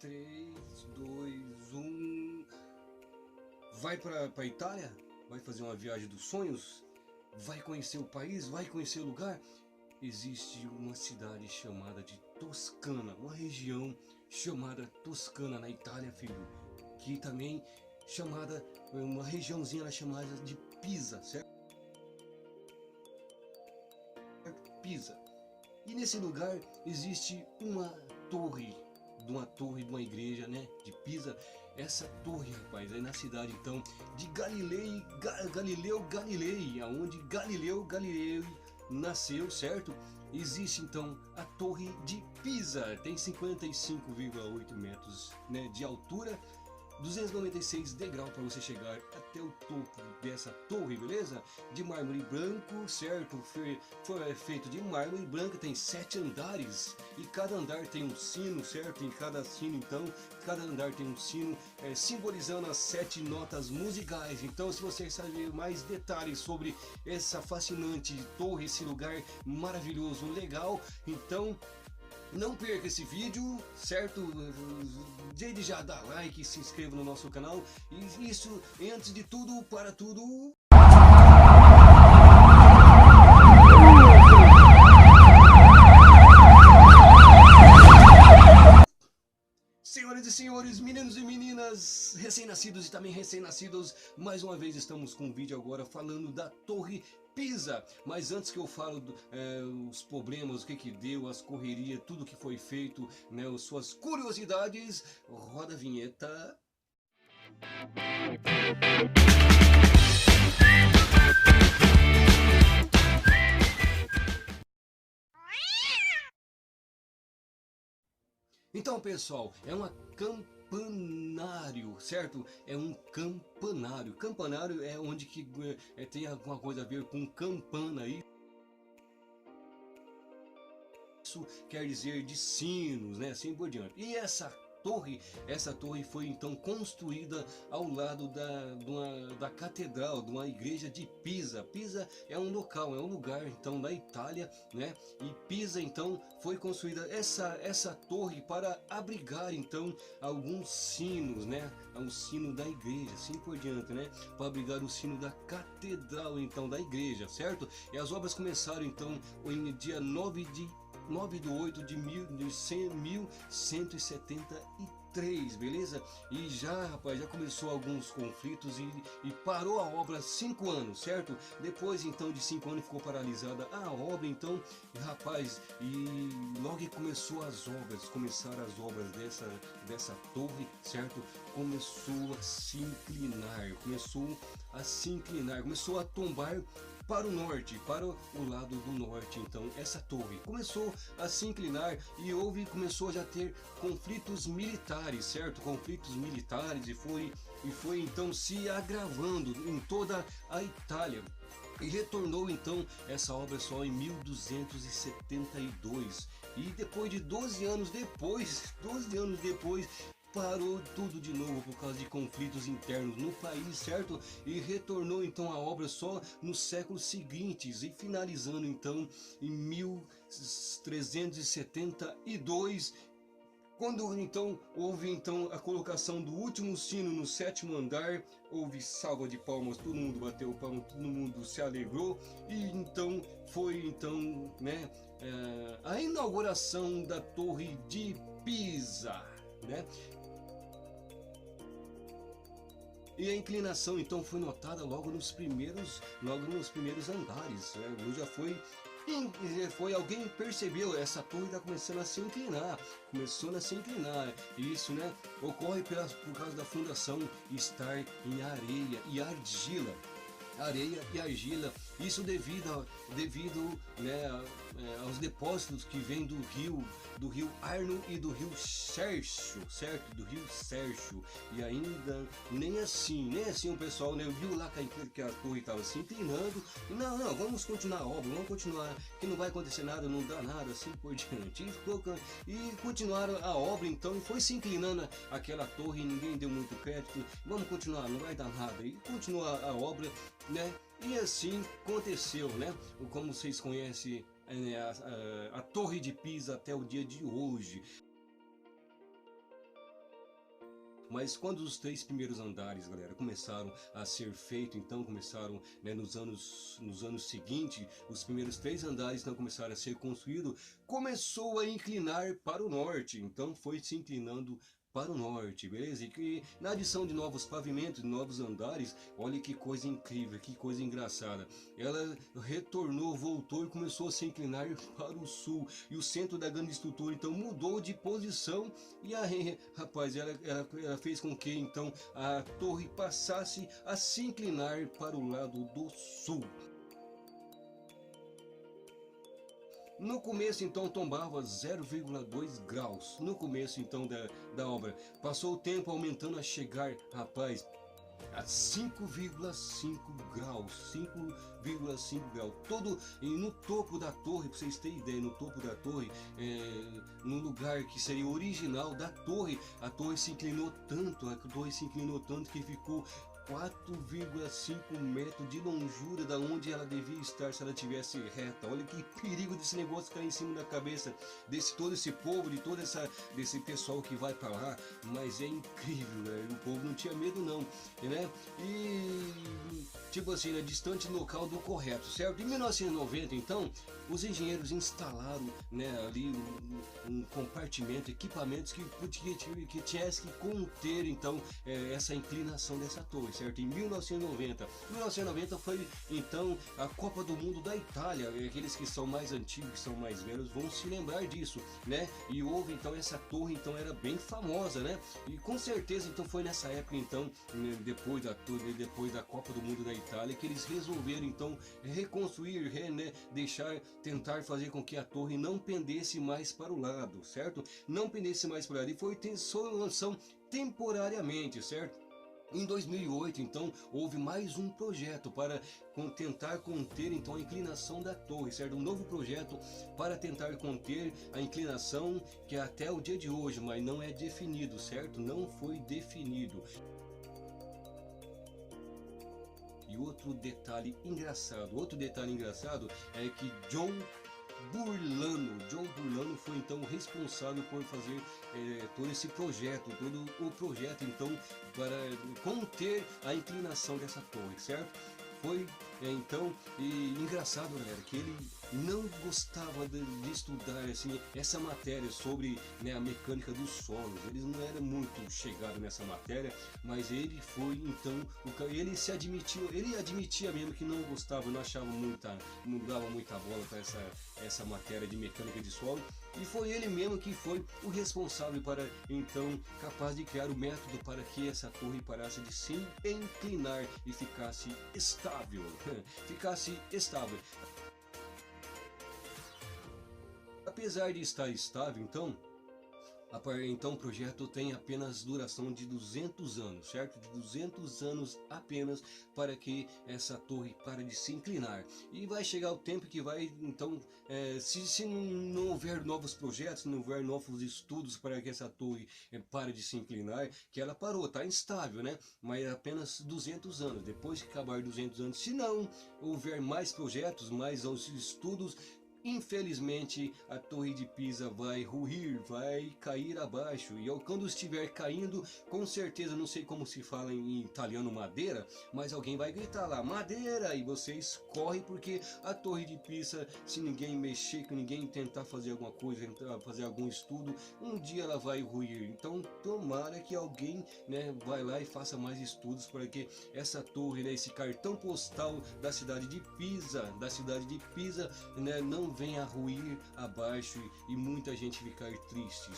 3, 2, 1. Vai para Itália? Vai fazer uma viagem dos sonhos? Vai conhecer o país? Vai conhecer o lugar? Existe uma cidade chamada de Toscana, uma região chamada Toscana na Itália, filho, que também chamada, uma regiãozinha chamada de Pisa, certo? Pisa. E nesse lugar existe uma torre de uma igreja, né, de Pisa. Essa torre, rapaz, é na cidade então de Galileu Galilei, aonde Galileu Galilei nasceu, certo? Existe então a Torre de Pisa, tem 55,8 metros, né, de altura, 296 degraus para você chegar até o topo dessa torre, beleza? De mármore branco, certo? Foi feito de mármore branco, tem 7 andares e cada andar tem um sino, certo? Em cada sino, então, cada andar tem um sino simbolizando as 7 notas musicais. Então, se você quer saber mais detalhes sobre essa fascinante torre, esse lugar maravilhoso, legal, então não perca esse vídeo, certo? Desde já dá like, se inscreva no nosso canal. E isso, antes de tudo, para tudo. Senhoras e senhores, meninos e meninas, recém-nascidos e também recém-nascidos, mais uma vez estamos com um vídeo agora falando da Torre Pisa. Mas antes que eu falo os problemas, o que deu, as correrias, tudo que foi feito, né, as suas curiosidades, roda a vinheta. Então, pessoal, é uma campanário, certo? É um campanário. Campanário é onde que tem alguma coisa a ver com campana aí. Isso quer dizer de sinos, né? Assim por diante. E essa torre foi então construída ao lado da catedral, de uma igreja de Pisa. Pisa é um local, é um lugar então da Itália, né? E Pisa então foi construída essa torre para abrigar então alguns sinos, né? O sino da igreja, assim por diante, né? Para abrigar o sino da catedral então da igreja, certo? E as obras começaram então em dia 9/8 de 1173, beleza? E já, rapaz, já começou alguns conflitos e parou a obra 5 anos, certo? Depois então de 5 anos ficou paralisada a obra, então, rapaz, e logo que começaram as obras dessa torre, certo? Começou a se inclinar, começou a tombar para o norte, para o lado do norte. Então essa torre começou a se inclinar e começou a já ter conflitos militares, certo? Conflitos militares e foi então se agravando em toda a Itália. E retornou então essa obra só em 1272. E depois de 12 anos depois, parou tudo de novo por causa de conflitos internos no país, certo? E retornou então a obra só nos séculos seguintes e finalizando então em 1372, quando então houve então a colocação do último sino no 7º andar. Houve salva de palmas, todo mundo bateu palmas, todo mundo se alegrou e então foi então, né, a inauguração da Torre de Pisa, né? E a inclinação então foi notada logo nos primeiros andares, né? Alguém percebeu, essa torre está começando a se inclinar, isso, né, ocorre por causa da fundação estar em areia e argila, isso devido né, aos depósitos que vêm do rio Arno e do rio Sércio, certo? Do rio Sércio. E ainda nem assim o pessoal, né, viu lá que a torre estava se inclinando. Não, vamos continuar a obra, que não vai acontecer nada, não dá nada, assim por diante. E continuaram a obra então, e foi se inclinando aquela torre, ninguém deu muito crédito. Vamos continuar, não vai dar nada. E continua a obra, né? E assim aconteceu, né? Como vocês conhecem a Torre de Pisa até o dia de hoje. Mas quando os 3 primeiros andares, galera, começaram a ser feitos, então começaram, né, nos anos seguintes, os primeiros 3 andares então começaram a ser construídos, começou a inclinar para o norte, então foi se inclinando para o norte, beleza? E que na adição de novos pavimentos, novos andares, olha que coisa incrível, que coisa engraçada. Ela retornou, voltou e começou a se inclinar para o sul. E o centro da grande estrutura então mudou de posição e rapaz, ela fez com que então a torre passasse a se inclinar para o lado do sul. No começo então tombava 0,2 graus, no começo então da obra. Passou o tempo aumentando a chegar, rapaz, a 5,5 graus, 5,5 graus, todo e no topo da torre, para vocês terem ideia, no topo da torre, no lugar que seria original da torre, a torre se inclinou tanto que ficou 4,5 metros de longura da onde ela devia estar se ela tivesse reta. Olha que perigo desse negócio cair em cima da cabeça desse todo esse povo, de todo desse pessoal que vai para lá. Mas é incrível, né? O povo não tinha medo não, né? E tipo assim, né, distante do local do correto, certo? Em 1990 então, os engenheiros instalaram, né, ali um compartimento, equipamentos que tivesse que conter então essa inclinação dessa torre, certo? Em 1990. 1990 foi então a Copa do Mundo da Itália. Aqueles que são mais antigos, que são mais velhos, vão se lembrar disso, né? E houve então essa torre, então era bem famosa, né? E com certeza então foi nessa época então, depois da torre, depois da Copa do Mundo da Itália, que eles resolveram então reconstruir, né, tentar fazer com que a torre não pendesse mais para o lado, certo? Não pendesse mais para o lado, e foi solução temporariamente, certo? Em 2008, então, houve mais um projeto para tentar conter então a inclinação da torre, certo? Um novo projeto para tentar conter a inclinação, que é até o dia de hoje, mas não é definido, certo? Não foi definido. E outro detalhe engraçado é que John Burlano foi então responsável por fazer todo esse projeto, todo o projeto então para conter a inclinação dessa torre, certo? Foi então, e engraçado, galera, que ele não gostava de estudar assim, essa matéria sobre, né, a mecânica dos solos. Ele não era muito chegado nessa matéria, mas ele foi então, ele admitia mesmo que não gostava, não dava muita bola para essa matéria de mecânica de solo. E foi ele mesmo que foi o responsável para então capaz de criar o método para que essa torre parasse de se inclinar e ficasse estável. Apesar de estar estável, então o projeto tem apenas duração de 200 anos, certo? De 200 anos apenas para que essa torre pare de se inclinar. E vai chegar o tempo que vai, então, se não houver novos projetos, não houver novos estudos para que essa torre pare de se inclinar, que ela parou, está instável, né? Mas apenas 200 anos. Depois que acabar 200 anos, se não houver mais projetos, mais estudos, infelizmente a torre de Pisa vai ruir, vai cair abaixo. E quando estiver caindo, com certeza, não sei como se fala em italiano madeira, mas alguém vai gritar lá, madeira, e vocês correm, porque a torre de Pisa, se ninguém mexer, que ninguém tentar fazer alguma coisa, tentar fazer algum estudo, um dia ela vai ruir. Então tomara que alguém, né, vai lá e faça mais estudos para que essa torre, né, esse cartão postal da cidade de Pisa, né, não venha a ruir abaixo e muita gente ficar triste.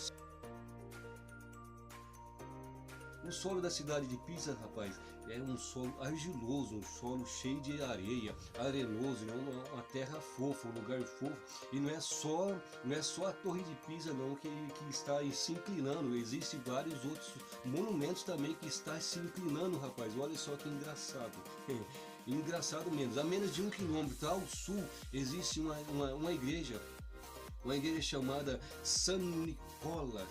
O solo da cidade de Pisa, rapaz, é um solo argiloso, um solo cheio de areia, arenoso, né? Uma terra fofa, um lugar fofo. E não é só a torre de Pisa não que está se inclinando, existem vários outros monumentos também que estão se inclinando, rapaz. Olha só que engraçado. Engraçado menos. A menos de 1 quilômetro ao sul existe uma igreja chamada San Nicola,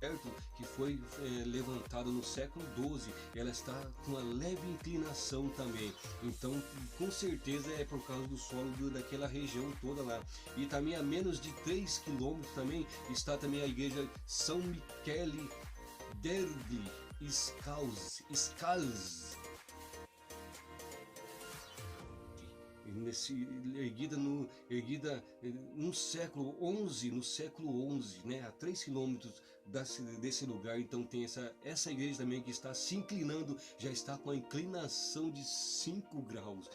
certo? Que foi levantada no século XII, ela está com uma leve inclinação também, então com certeza é por causa do solo daquela região toda lá. E também a menos de 3 quilômetros também está também a igreja São Michele degli Scalzi, erguida no século XI, né, a 3 quilômetros desse lugar. Então tem essa igreja também que está se inclinando, já está com a inclinação de 5 graus.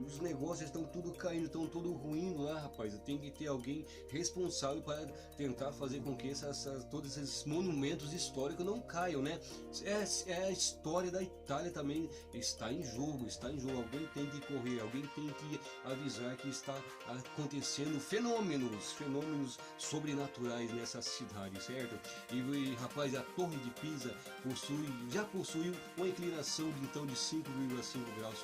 Os negócios estão tudo caindo, estão tudo ruindo lá, rapaz. Tem que ter alguém responsável para tentar fazer com que todos esses monumentos históricos não caiam, né? A história da Itália também está em jogo, Alguém tem que correr, alguém tem que avisar que está acontecendo fenômenos sobrenaturais nessa cidade, certo? E rapaz, a Torre de Pisa já possuiu uma inclinação então de 5,5 graus,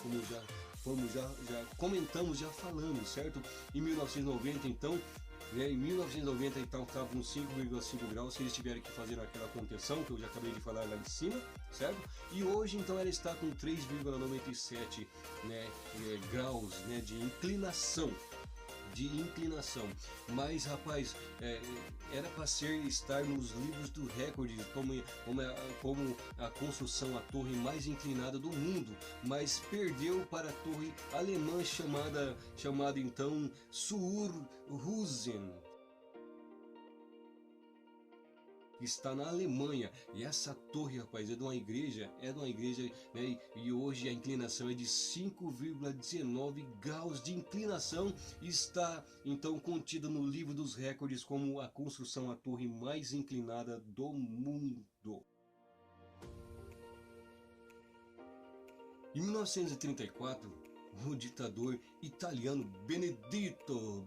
como já comentamos, já falando, certo? Em 1990 então, né, estava com 5,5 graus, se eles tiverem que fazer aquela conversão que eu já acabei de falar lá em cima, certo? E hoje então ela está com 3,97, né, graus, né, de inclinação. Mas rapaz, era para estar nos livros do recorde como a construção, a torre mais inclinada do mundo, mas perdeu para a torre alemã chamada então Suhrhusen, que está na Alemanha. E essa torre, rapaz, é de uma igreja, né, e hoje a inclinação é de 5,19 graus de inclinação, e está então contida no livro dos recordes como a construção, a torre mais inclinada do mundo. Em 1934, o ditador italiano Benedetto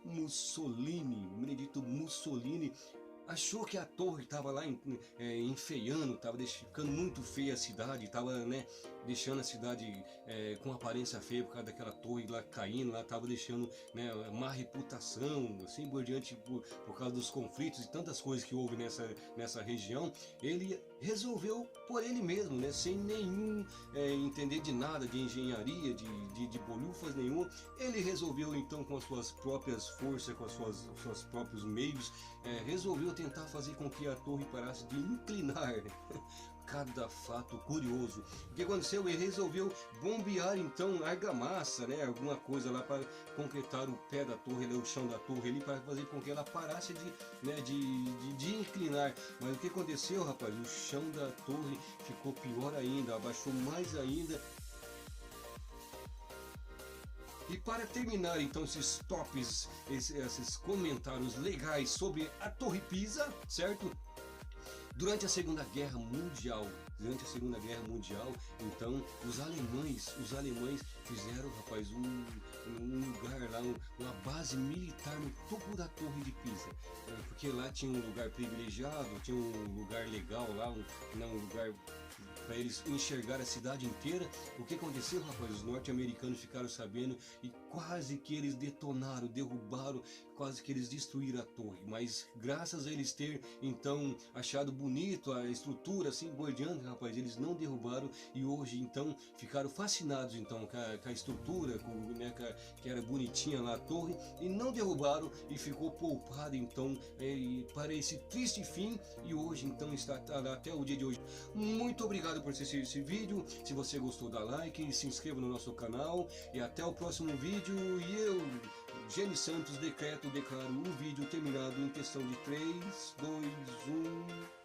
Mussolini achou que a torre estava lá enfeiando, estava ficando muito feia a cidade, estava, né, deixando a cidade com aparência feia por causa daquela torre lá caindo, lá estava deixando, né, má reputação, assim por diante, por causa dos conflitos e tantas coisas que houve nessa região. Ele resolveu por ele mesmo, né, sem nenhum entender de nada, de engenharia, de bolhufas nenhum. Ele resolveu então com as suas próprias forças, com os seus próprios meios, resolveu tentar fazer com que a torre parasse de inclinar. Cada fato curioso. O que aconteceu? Ele resolveu bombear então argamassa, né, alguma coisa lá para concretar o pé da torre, o chão da torre ali, para fazer com que ela parasse de inclinar. Mas o que aconteceu, rapaz? O chão da torre ficou pior ainda, abaixou mais ainda. E para terminar então esses tops, esses comentários legais sobre a Torre Pisa, certo? Durante a Segunda Guerra Mundial, então os alemães fizeram, rapaz, um lugar lá, uma base militar no topo da Torre de Pisa, porque lá tinha um lugar privilegiado, tinha um lugar legal lá, um lugar para eles enxergar a cidade inteira. O que aconteceu, rapaz? Os norte-americanos ficaram sabendo e quase que eles detonaram, derrubaram, quase que eles destruíram a torre. Mas graças a eles ter então achado bonito a estrutura assim bordeando, rapaz, eles não derrubaram, e hoje então ficaram fascinados então com a estrutura, né, que era bonitinha lá a torre, e não derrubaram, e ficou poupada então para esse triste fim. E hoje então está lá até o dia de hoje. Muito obrigado por assistir esse vídeo. Se você gostou, dá like, se inscreva no nosso canal, e até o próximo vídeo. E eu, Gene Santos, declaro o vídeo terminado em questão de 3, 2, 1...